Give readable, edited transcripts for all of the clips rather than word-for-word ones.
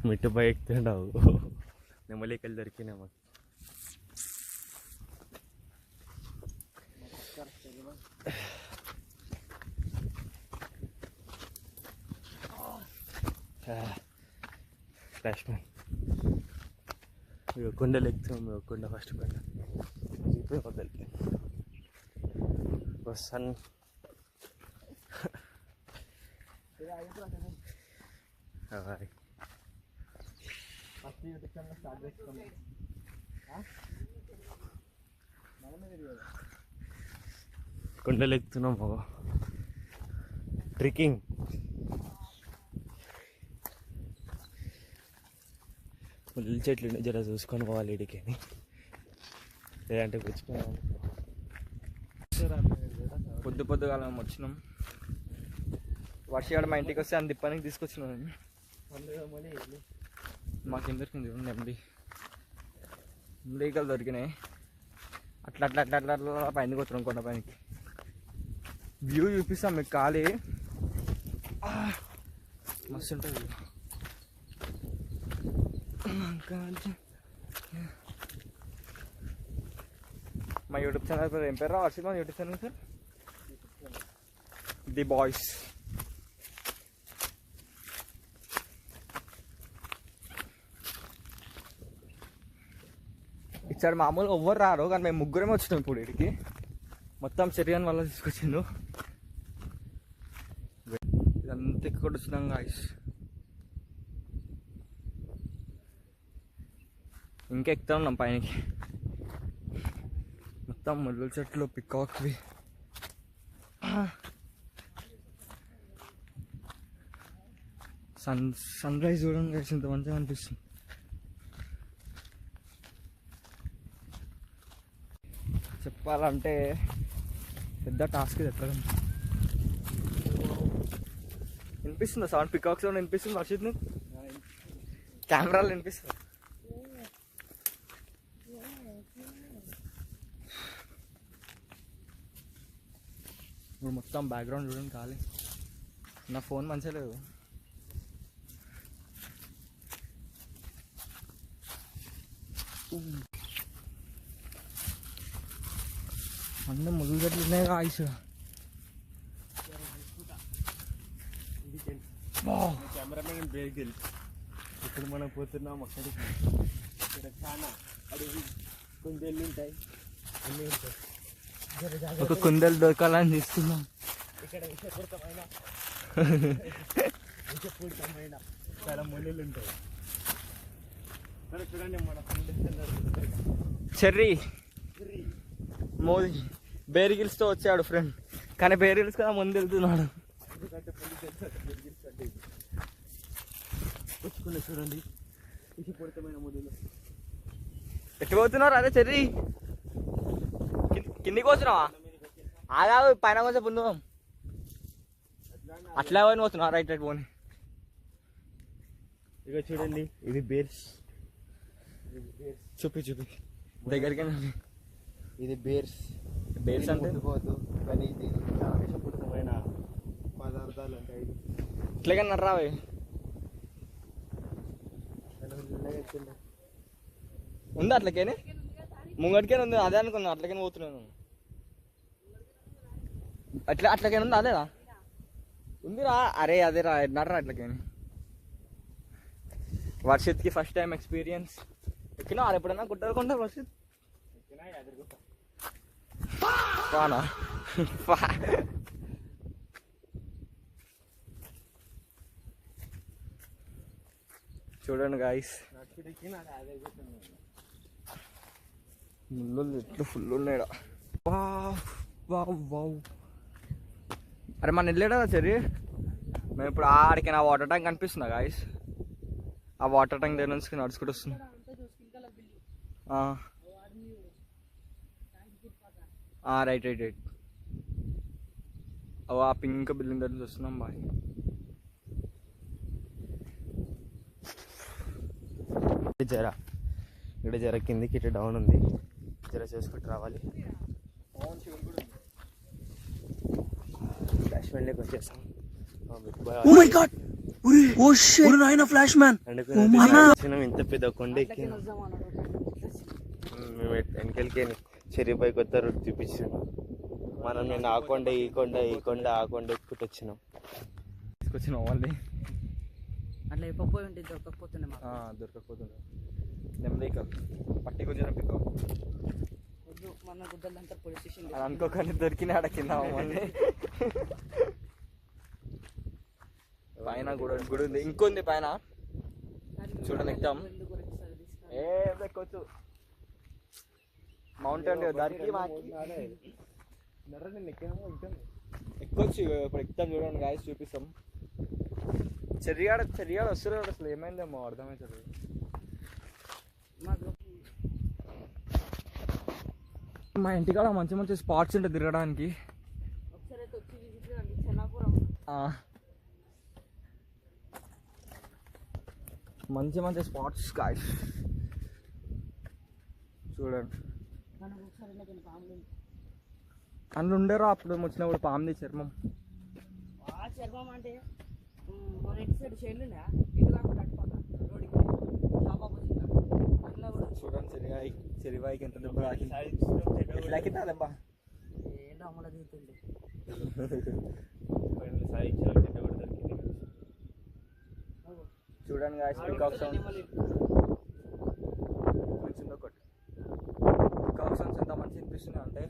మిట్టుపై ఎక్కుతుండవు నెమ్మలికలు దొరికినా మాకు. Flash man కొండలు ఎక్కుతాం. కొండ ఫస్ట్ కొండ జీపే వదలకి సన్ కొండలు ఎక్కుతున్నాము. ట్రెక్కింగ్ ముళ్ళు చెట్లు జర చూసుకొని పోవాలి ఇడికి అని, లేదంటే కూర్చున్నాము. పొద్దుగాల వచ్చినాం. వర్షగాడు మా ఇంటికి వస్తే అంత తిప్పనికి తీసుకొచ్చినాం. మాకేం దొరికింది చూడండి, ఎండీకలు దొరికినాయి. అట్లా అట్లా అట్లా అట్లా అట్లా పైనకి వస్తున్నాం. కొండ పైనకి వ్యూ చూపిస్తాం మీకు. ఖాళీ మస్తు ఉంటుంది. మా యూట్యూబ్ ఛానల్ పేరు ఏం పేరు రా వర్షిత్? మా YouTube channel sir the boys. ఇచ్చాడు మామూలుగా ఎవ్వరు రారు, కానీ మేము ముగ్గురేమే వచ్చినాం ఇప్పుడు వీడికి. మొత్తం చెరియన్ వల్ల తీసుకొచ్చిండు. ఇదంతా ఇక్కడ వచ్చినాం గాయ్స్. ఇంకా ఎక్కుతా ఉన్నాం పైనకి. మొత్తం ముళ్ళ చెట్లు, పికాక్వి. సన్ రైజ్ చూడండి గైస్, ఇంత మంచిగా అనిపిస్తుంది. చెప్పాలంటే పెద్ద టాస్క్ ఇది. ఎక్కడ వినిపిస్తుందా సౌండ్? పికాక్ సౌండ్ వినిపిస్తుంది వర్షిత్ నీకు? కెమెరాలో వినిపిస్తుంది. ఇప్పుడు మొత్తం బ్యాక్గ్రౌండ్ చూడండి ఖాళీ. నా ఫోన్ మంచిగా లేదు. అన్నీ ముళ్ళు చెట్లు ఉన్నాయి ఆయుష్. కెమెరామెన్ బేగిల్. ఇప్పుడు మనం పోతున్నాం అక్కడికి. ఇక్కడ చాలా అడవి కుందేళ్ళు ఉంటాయి, అన్నీ ఉంటాయి. ఒక కుందేలు దొరకాలని చూస్తున్నాం. ఇక్కడ విషపూరితమైన చాలా ముళ్ళు ఉంటాయి. చూడండి మన చెర్రీ మోదీ బేర్ హిల్స్తో వచ్చాడు ఫ్రెండ్, కానీ బేర్ హిల్స్ కదా ముందు వెళ్తున్నాడు. వచ్చుకున్నా చూడండి విషపూరితమైన ముళ్ళు. ఎట్టు పోతున్నారు? అదే చెర్రీ కిందికి పోతున్నావా? ఆగా పైన కొంచెం ముందు అట్లా పోయి పోతున్నావు. రైట్ రైట్ పోని. ఇక చూడండి ఇది బేర్స్. చూపి దగ్గరికి. ఇది బేర్స్. బేర్స్ అంటే పోదు, కానీ ఇది చాలా విషపూరితమైన పదార్థాలు ఉంటాయి. ఇట్లాగన్నా రావే ఉందా? అట్లకేనే ముంగటికేనే ఉంది. అదే అనుకున్నా, అట్లకైనా పోతున్నాను. అట్లకైనా ఉందా? అదేరా ఉందిరా. అరే అదేరా నడరా అట్లకైనా. వర్షిత్కి ఫస్ట్ టైం ఎక్స్పీరియన్స్. ఎక్కినా ఎప్పుడైనా గుట్టకుండా వర్షిత్? పానా చూడండి గాయస్, ముళ్ళు ఎట్లు ఫుల్ ఉన్నాయా. అరే మన వెళ్ళాడా సరే. మేము ఇప్పుడు ఆడికి నా వాటర్ ట్యాంక్ కనిపిస్తుందా గాయస్? ఆ వాటర్ ట్యాంక్ దగ్గర నుంచి నడుచుకుంటూ వస్తుంది. Right right right. ఆ పింక్ బిల్డింగ్ దగ్గర నుంచి వస్తున్నాం. బాయ్. ఇక్కడ జర కిందికి ఇటు డౌన్ ఉంది, జర చేసుకుంటూ రావాలి. ఫ్లాష్ మ్యాన్లోకి వచ్చేసాం. ఫ్లాష్ మ్యాన్ అనుకున్నాం ఇంత పెద్ద కొండ ఎక్కి మేము వెనకలికి చెరువుపై కొత్త రూట్ చూపించాను. మనం నేను ఆ కొండ ఈ కొండ ఆ కొండ ఎక్కుంటూ వచ్చినాం. తీసుకొచ్చిన వాళ్ళని అట్లా చెప్పకపోయి ఉంటే దొరకకపోతుండే మాకు. దొరకకపోతుండే నెమ్మదిగా పట్టి కొంచెం పిక్ వద్దు మన గుద్దలంతా పోలీస్ స్టేషన్ అది అనుకోకుండా దొరికిన ఆడ కింద మళ్ళీ పైన గుడి ఉంది, ఇంకొంది పైన చూడండి ఎక్కుతాం. ఎక్కొచ్చు మౌంటైన్ దానికి ఎక్కొచ్చు ఇప్పుడు ఎక్కుతాం. చూడండి గాయస్ చూపిస్తాం. చెరిగాడు వస్తున్నాడు, అసలు ఏమైందేమో అర్థమవుతుంది. మా ఇంటికాడ మంచి మంచి స్పాట్స్ ఉంటాయి తిరగడానికి. మంచి మంచి స్పాట్స్ గాయస్ చూడండి. అందులో ఉండేరా అప్పుడు వచ్చినప్పుడు పాముది చర్మం. చర్మం అంటే మన ఇటు సైడ్ షెడ్ ఉండే ఇటు కాకుండా అటు పక్క రోడ్కి షాప్ ఆపోజిట్ అట్లా కూడా చూడండి. చెరివాయికి ఎంత దెబ్బ తాకింది, ఎట్లా తాకిందా దెబ్బ? ఏంటో అమ్మడ దిగుతుంది. చూడండి గాయస్ పికాక్ సౌండ్ మంచిది. ఒకటి పికాక్ సౌండ్స్ ఎంత మంచి వినిపిస్తున్నాయి అంటే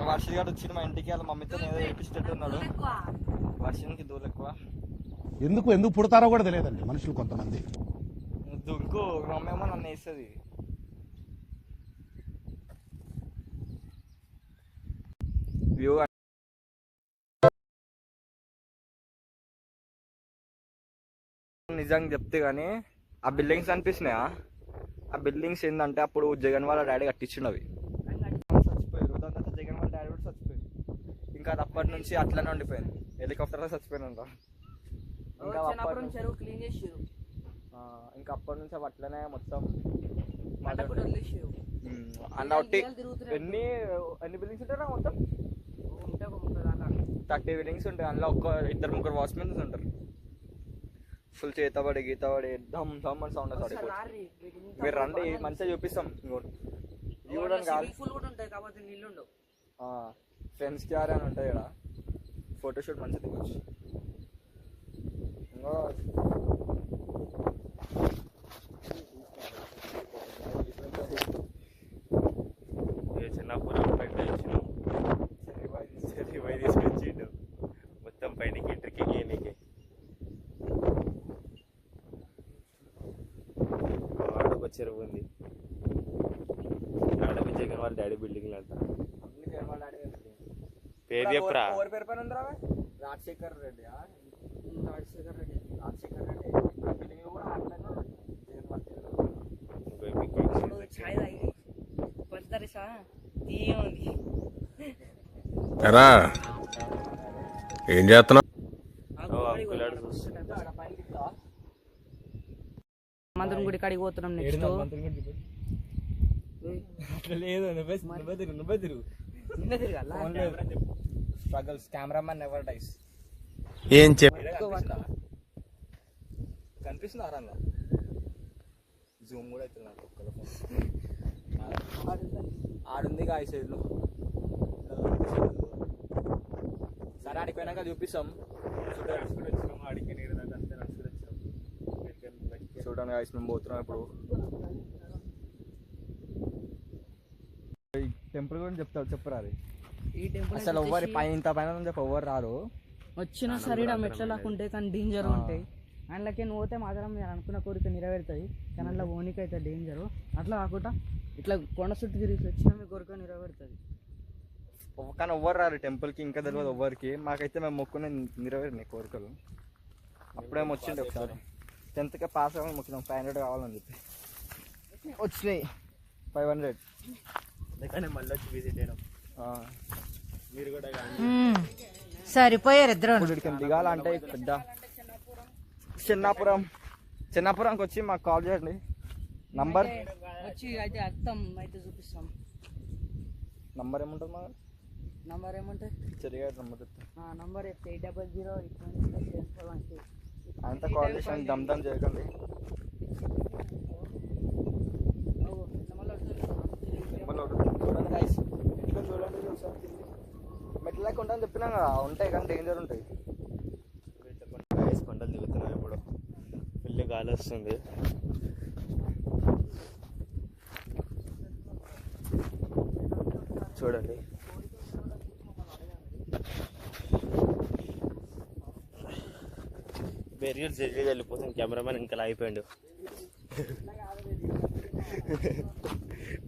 వర్షి గారు వచ్చిన మా ఇంటికి వాళ్ళ మమ్మీతో ఏదో ఏడిపిస్తూ ఉన్నాడు. వర్షానికి దూరం ఎక్కువ. ఎందుకు పుడతారో కూడా తెలియదండి మనుషులు కొంతమంది. దుంకు మా మమ్మీ ఏమో నన్ను వేస్తుంది. వ్యూ నిజంగా చెప్తే కానీ ఆ బిల్డింగ్స్ అనిపిస్తున్నాయా? ఆ బిల్డింగ్స్ ఏంటంటే అప్పుడు జగన్ వాళ్ళ డాడీ కట్టించినవి. చచ్చిపోయారు దాని జగన్ వాళ్ళ డాడీ కూడా చచ్చిపోయింది. ఇంకా అది అప్పటి నుంచి అట్లనే ఉండిపోయింది. హెలికాప్టర్లో చచ్చిపోయినంత. ఇంకా చెరువు క్లీన్ చేసారు. ఇంకా అప్పటి నుంచి అవి అట్లనే మొత్తం వదిలేసారు. అండ్ ఎన్ని బిల్డింగ్స్ ఉంటారా మొత్తం? 30 బిల్డింగ్స్ ఉంటాయి. అందులో ఇద్దరు ముగ్గురు వాచ్మెన్స్ ఉంటారు. ఫుల్ చేతబడి గీతబడి ధమ్ ధమ్ అని సౌండ్ వస్తుంది. మీరు రండి మంచిగా చూపిస్తాం. చూడండి కాదు ఫ్రెండ్స్ క్యారీ అని ఉంటాయి ఇక్కడ. ఫోటోషూట్ మంచిగా దిగొచ్చు. చిన్నపురం పైకి వచ్చినాం. చెరివాయి తీసుకొచ్చిండు మొత్తం పైనకి ట్రెక్కింగ్ చేయడానికి. ఆడొక చెరువు ఉంది. ఆడపి జగన్ వాళ్ళ డాడీ బిల్డింగ్లు అంట. పేరు చెప్పరా? పేరు పైన ఉందిరా రాజశేఖర్ రెడ్డి. ఎరా ఏం చేస్తున్నావు? మంత్రం గుడి కాడికి పోతున్నాం. నెక్స్ట్ లేదు నువ్వే తిరుగు. Struggles cameraman never dies. ఏం కనిపిస్తుంది ఆరంగా. జూమ్ కూడా అవుతున్నారు. ఆడుంది గా ఈ సైడ్లో. సరే ఆడిపోయినాక చూపిస్తాం. చూడండి గాయస్ మేము పోతున్నాం ఇప్పుడు. టెంపుల్ గురించి చెప్పరా? ఈ టెంపుల్ అసలు ఎవరి పైన ఇంత పైన చెప్పి ఎవరు రారు. వచ్చినా సరే మెట్ల లాక్కుంటాయి కానీ డేంజర్ ఉంటాయి. అందులోకి నువ్వు పోతే మాత్రం మీరు అనుకున్న కోరిక నెరవేరుతుంది. కానీ అందులో ఓనికి అయితే డేంజరు. అట్లా కాకుండా ఇట్లా కొండ చుట్టూ తిరిగి వచ్చినా మీ కోరిక నెరవేరుతుంది. కానీ ఎవ్వరు రారు టెంపుల్కి. ఇంకా తెలియదు ఎవ్వరికి. మాకైతే మేము మొక్కునే నెరవేరినాయి కోరికలు. అప్పుడేమో వచ్చిండే ఒకసారి 10th పాస్ అవ్వాలని మొక్కినాం. 500 కావాలని చెప్పి వచ్చినాయి 500. మళ్ళీ వచ్చి విజిట్ అయినాం. మీరు కూడా సరిపోయారు ఇద్దరు. ఇక్కడికి దిగాలంటే పెద్ద చిన్నాపురంకి వచ్చి మాకు కాల్ చేయండి. నంబర్ వచ్చి అయితే అర్థం అయితే చూపిస్తాం. నంబర్ ఏముంటుంది మా నంబర్ ఏమంటే చెరిగా నంబర్ చెప్తా నంబర్ 800 అంత కాల్ చేసి దమ్ దమ్ చేయకండి. చూడండి గైస్, ఇట్లా చూడండి ఒకసారి కింది. మెట్ల లెక్క ఉంటాయని చెప్పినా కదా, ఉంటాయి కానీ డేంజర్ ఉంటాయి. కొండలు దిగుతున్నాం ఇప్పుడు, ఫుల్ గాలి వస్తుంది. చూడండి బెరియల్ జల్లి వెళ్ళిపోతుంది. కెమెరామెన్ ఇంకా అయిపోయాడు.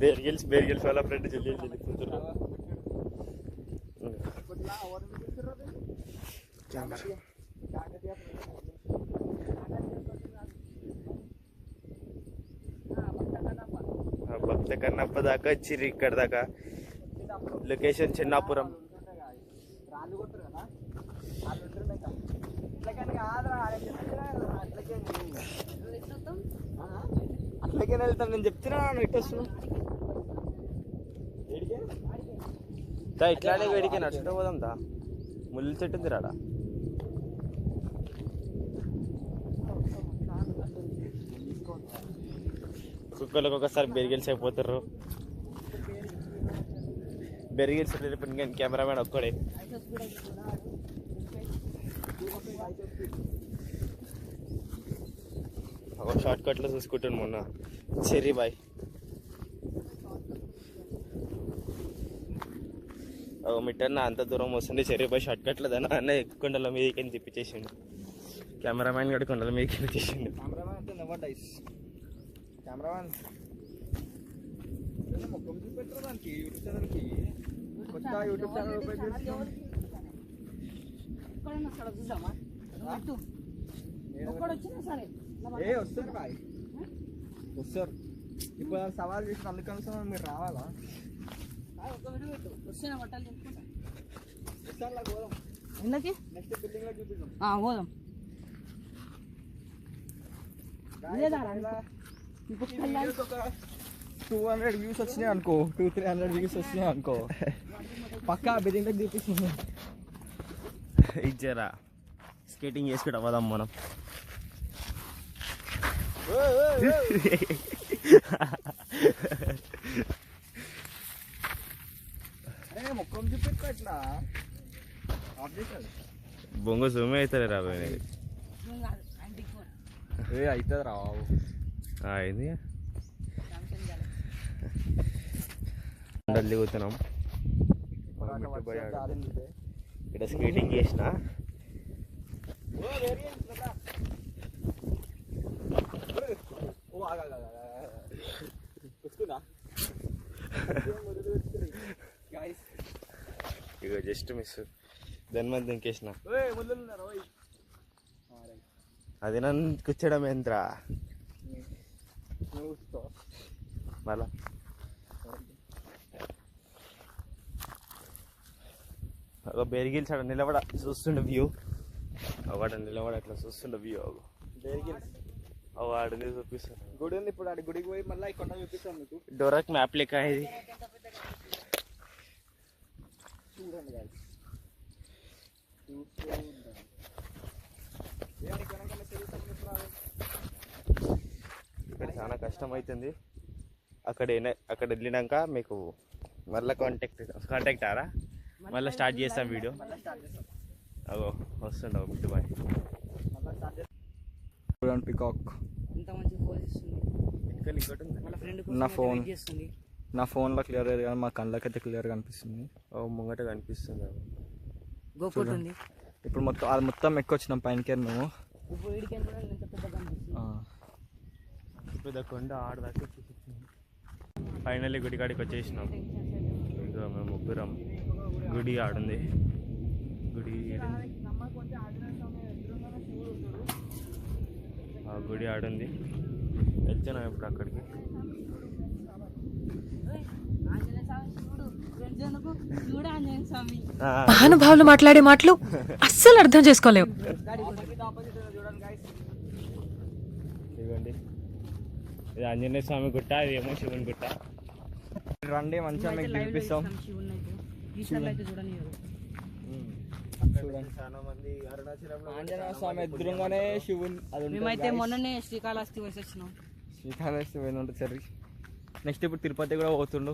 బెరియల్స్ వాళ్ళ ఫ్రెండ్ జల్లి వెళ్ళిపోతున్నారు. భక్త కన్నప్ప దాకా వచ్చిర్రు. ఇక్కడ దాకా లొకేషన్ చిన్నాపురం. రాళ్ళు కొట్టరు కదా, వాళ్ళు ఉంటారు ఇంకా. ఇట్లకని కాదురా, అట్లకైనా వెళ్తాం. నేను చెప్తున్నా నువ్వు ఇటు వస్తున్నావు. ఇట్లానే వేడికి నడుచుకుంటూ పోదాం దా. ముళ్ళు చెట్టు ఉంది రాడా. కుక్కలకు ఒకసారి బెరిగిల్స్ అయిపోతారు. బెరిగిల్స్ వెళ్ళిపోయింది కానీ కెమెరామెన్ ఒక్కడే. ఒక షార్ట్ కట్లో చూసుకుంటాను మొన్న చెర్రీ బాయ్. మిట్టన్న అంత దూరం వస్తుంది చెర్రీ బాయ్ షార్ట్ కట్లో దాన్ని అన్న కొండల మీదకి తిప్పించేసిండు. కెమెరామెన్ కూడా కొండల మీదకి తిప్పించేసిండు. కెమెరామెన్ అంటే నెవర్ డైస్. కెమెరామెన్ మొక్కం చూపెట్టరు దానికి, యూట్యూబ్ ఛానల్కి. కొత్త యూట్యూబ్ ఛానల్ ఓపెన్ చేస్తున్నాం. ఏ వస్తారు బాయ్, వస్తారు. ఇప్పుడు సవాల్ చేసిన అందుకని మీరు రావాలా? ఎందుకు నెక్స్ట్ బిల్డింగ్ లో చూపిద్దాం. పోదాం. 200 వ్యూస్ వచ్చినాయి అనుకో, 200-300 వ్యూస్ వచ్చినాయి అనుకో, పక్కా బిల్డింగ్ లో చూపిస్తుంది. ఇచ్చారా స్కేటింగ్ చేసుకుంటా పోదాం మనం. అరే మొక్కం చూపెట్టుకో ఇట్లా ఆబ్జెక్ట్. బొంగ సొమ్మె అవుతుంది రాబోయే. ఏ అవుతుంది రావు. అయింది కొండలు దిగుతున్నాం. ఇక్కడ స్కేటింగ్ చేసిన ఇక జస్ట్ మిస్. దాని మీద దింకేసిన. అది నన్ను కూర్చోడం ఏంట్రా మళ్ళా. ఒక బెరిగిల్స్ అక్కడ నిలబడ చూస్తుండే వ్యూ. అవాడ నిలబడ అట్లా చూస్తుండే వ్యూ. వాడిని చూపిస్తాను. గుడి ఉంది, ఇప్పుడు ఆడి గుడికి పోయి మళ్ళీ కొండ చూపిస్తాను మీకు. డోరాక్ మ్యాప్ లెక్క ఇది. చూడండి guys. ఇక్కడ చాలా కష్టం అవుతుంది. అక్కడ వెళ్ళినాక మీకు మళ్ళీ కాంటాక్ట్ ఆరా మళ్ళీ స్టార్ట్ చేస్తాం వీడియో. అగో వస్తుండవు బిట్టు బాయ్. చూడండి పికాక్. ఇంత మంచి పోజిస్తుంది. ఇంకోటి ఉంది. వాళ్ళ ఫ్రెండ్ నా ఫోన్ చేస్తుంది. నా ఫోన్లో క్లియర్ అయ్యేది కానీ మా కళ్ళకి అయితే క్లియర్గా కనిపిస్తుంది. ముంగట కనిపిస్తుంది. గోపుట్ ఉంది. ఇప్పుడు మొత్తం అది మొత్తం ఎక్కొచ్చినాం పైనకి మేము. ఇప్పుడు వీడికి ఎంత పెద్దగా కనిపిస్తుంది. పెద్ద కొండ ఆడదాకా ఫైనల్లీ గుడి కాడికి వచ్చేసినాం. ఇక మేము ముగ్గురం. గుడి ఆడుంది. గుడి ఆ గుడి ఆడుంది. వెళ్తున్నాం ఇప్పుడు అక్కడికి. మహానుభావులు మాట్లాడే మాటలు అస్సలు అర్థం చేసుకోలేవు. ఇదిగోండి, ఇది ఆంజనేయ స్వామి గుట్ట, ఇది ఏమో శివుని గుట్ట. రండి మంచిగా మీకు లైవ్ చూపిస్తాం. శివుని అయితే ఈసారి అయితే చూడనియరు. చూడండి చాలా మంది అరుణాచలంలో ఆంజనేయ స్వామి ఎదురుగానే శివుని అది ఉంటుంది మేమైతే guys. మొన్ననే శ్రీకాళహస్తి పోయి వచ్చినాం. శ్రీకాళహస్తి పోయిన ఉంటుంది సరే. నెక్స్ట్ ఇప్పుడు తిరుపతి కూడా పోతుండు.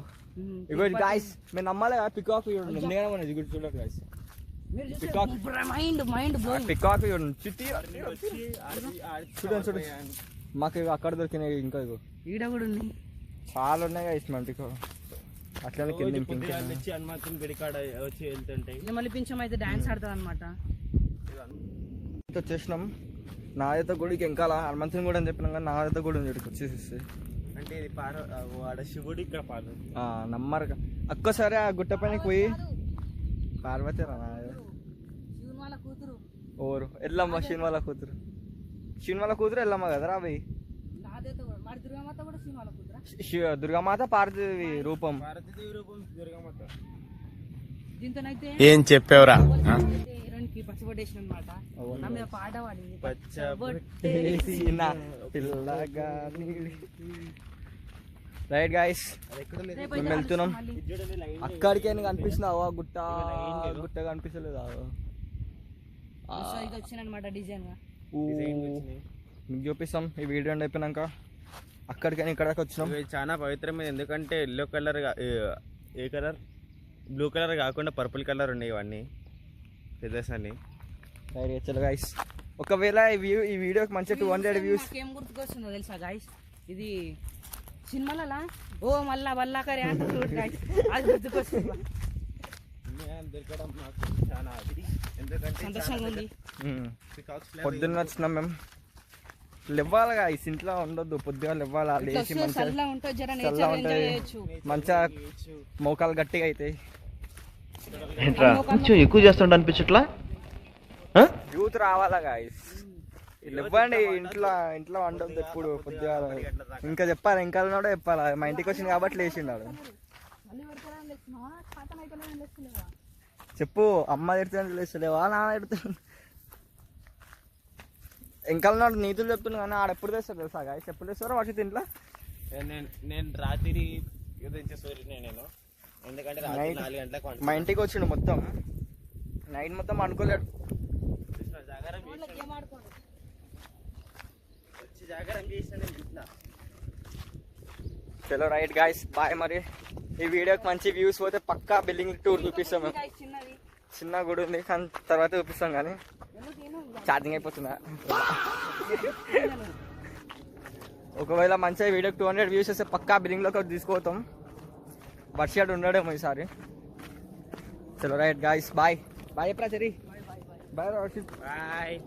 ఇగో గాయస్ మీరు నమ్మాలి పికాక్ చూడండి. ఎందుకంటే మన ఇది కూడా చూడండి గాయస్. మీరు చూస్తే Peacock. Mind blowing. పికాక్ చూడండి. చూడండి చూడండి మాకు ఇగో అక్కడ దొరికినాయి ఇంకా ఇగో ఈడ కూడా ఉంది. చాలా ఉన్నాయి గాయస్ మన పికాక్. అట్లనే కింద నుంచి హనుమంతుని గుడికాడ వచ్చి వెళ్తుంటాయి. ఇక మళ్ళీ పింఛం అయితే డాన్స్ ఆడుతుంది అనమాట. వచ్చేసినాం. నాగదేవత గుడికి ఇంకా హనుమంతుని గుడి అని చెప్పినాం కానీ నాగదేవత గుడి ఉంది ఇక్కడికి వచ్చేసి. అంటే ఇది ఆడ శివుడు ఇక్కడ పార్వతి. నమ్మరు ఒక్కసారి ఆ గుట్ట పైనకి పోయి పార్వతి శివుని వాళ్ళ కూతురు ఓరు ఎల్లమ్మ శివుని వాళ్ళ కూతురు. శివుని వాళ్ళ కూతురు ఎల్లమ్మ కదరా అవి. నాదేతో కూడా మరి దుర్గామాత కూడా శివుని వాళ్ళ కూతురా. దుర్గామాత పార్వతీదేవి రూపం. భారతదేవి రూపం దుర్గమాత. దీంతోనైతే ఏం చెప్పావురా హీరోయిన్ కి పచ్చబొట్టేసిన అనమాట. నా మీద పాట పాడింది నా పిల్లగా రైట్ గాయస్ మేము వెళ్తున్నాం. అక్కడికే కనిపిస్తున్నావు ఆ గుట్ట గుట్ట కనిపిస్తలేదు. వచ్చినమాట డిజైన్ గా. మీకు చూపిస్తాం ఈ వీడియో అయిపోయినాక. అక్కడికైనా ఇక్కడికి వచ్చినాం. ఇది చాలా పవిత్రమైనది ఎందుకంటే ఎల్లో కలర్ ఏ కలర్ బ్లూ కలర్ కాకుండా పర్పుల్ కలర్ ఉన్నాయి ఇవన్నీ ఫెదర్స్ అన్ని. రైట్ చలో గైస్. ఒకవేళ ఈ వీడియోకి మంచి 200 వ్యూస్. ఏం గుర్తుకొస్తుందో తెలుసా గైస్, ఇది సినిమాలలో ఓ మళ్ళా వల్లాకరే అంటే చూడు గైస్, అది గుర్తుకొస్తుంది. దొరకడం నాకు చాలా ఎందుకంటే సంతోషంగా ఉంది. పొద్దున్న వచ్చినాం మేము. లేవ్వాలి గైస్, ఇంట్లో ఉండొద్దు. పొద్దుగా లేవ్వాలి. లేచి మంచిగా చల్లగా ఉంటుంది, జర చల్లగా నేచర్ ఎంజాయ్ ఉంటుంది. చేయొచ్చు. మంచిగా మోకాలు గట్టిగా అవుతాయి. కొంచెం ఎక్కువ చేస్తుండ అనిపించట్లా. యూత్ రావాలా గాయస్. ఇవ్వండి ఇంట్లో వండొద్దు ఎప్పుడు పొద్దుగా. ఇంకా చెప్పాలి ఇంకా కూడా చెప్పాలి. మా ఇంటికి వచ్చింది కాబట్టి లేచిండాడు. చెప్పు అమ్మ తిడుతుంది లేస్తలేవా నాన్న తిడుతుంది. ఇంకా నీతులు చెప్తున్నా కానీ ఆడ ఎప్పుడు తెస్తారు తెలుసా గాయస్. ఎప్పుడు తెస్తారో వర్షం ఇంట్లో. నేను రాత్రి నేను ఎందుకంటే రాత్రి 4 గంటలకు మా ఇంటికి వచ్చిండు మొత్తం నైట్ మొత్తం అనుకోలేడు. చలో రైట్ గాయస్ బాయ్. మరి ఈ వీడియోకి మంచి వ్యూస్ పోతే పక్కా బిల్డింగ్ టూర్ చూపిస్తాం మేము. చిన్న గుడి ఉంది కానీ తర్వాత చూపిస్తాం. కానీ ఛార్జింగ్ అయిపోతుందా. ఒకవేళ మంచిగా వీడియోకి 200 వ్యూస్ వస్తే పక్కా బిల్డింగ్లోకి తీసుకుపోతాం. వర్షాడు ఉండడేమో ఈసారి. చలో రైట్ గాయస్ బాయ్ బాయ్. ప్రచరి బాయ్. బాయ్.